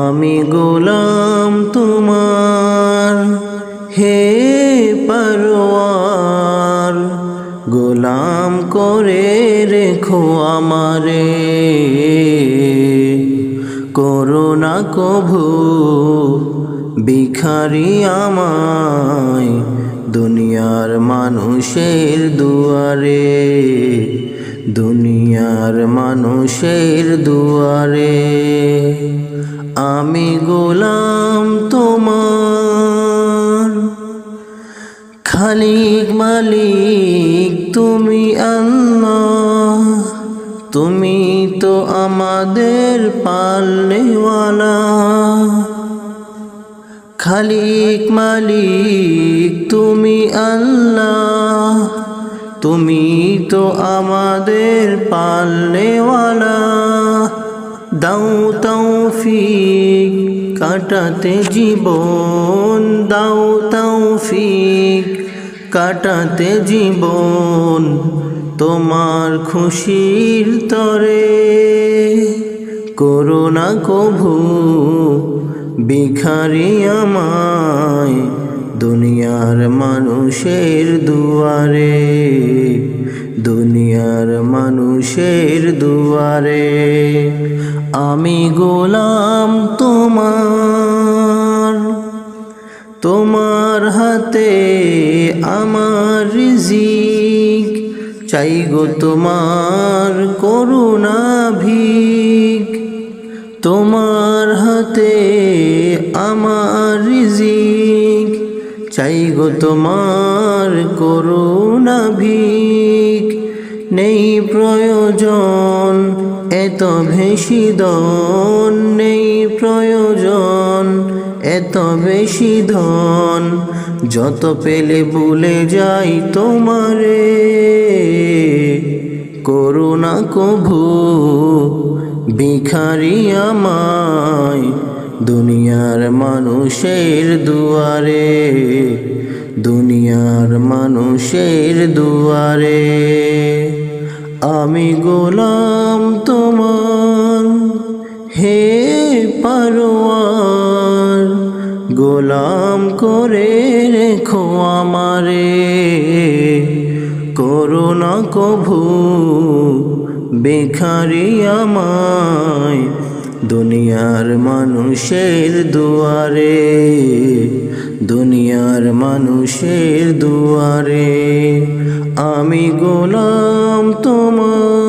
আমি গোলাম তোমার হে পরওয়ার, গোলাম করে রেখো আমারে, করো না কভু ভিখারি আমায় দুনিয়ার মানুষের দুয়ারে, দুনিয়ার মানুষের দুয়ারে। আমি গোলাম তোমার, খালিক মালিক তুমি আল্লাহ, তুমি তো আমাদের পালনেওয়ালা। খালিক মালিক তুমি আল্লাহ, তুমি তো আমাদের পালনেওয়ালা। দাও তৌফিক কাটাতে জীবন, দাও তৌফিক কাটাতে জীবন তোমার খুশির তরে, করো না কভু ভিখারি আমায় দুনিয়ার মানুষের দুয়ারে, দুনিয়ার মানুষের দুয়ারে। আমি গোলাম তোমার, তোমার হাতে আমার রিজিক, চাই গো তোমার করুণা ভিক। তোমার হাতে আমার রিজিক, চাই গো তোমার করুণা ভিক। নেই প্রয়োজন এত বেশি ধন, নেই প্রয়োজন এত বেশি ধন, যত পেলে ভুলে যাই তোমারে, করো না কভু ভিখারি আমায় দুনিয়ার মানুষের দুয়ারে, দুনিয়ার মানুষের দুয়ারে। আমি গোলাম তোমার হে পরওয়ার, গোলাম করে রেখো আমারে, করো না কভু ভিখারি আমায় দুনিয়ার মানুষের দুয়ারে, দুনিয়ার মানুষের দুয়ারে। আমি গোলাম তোমার।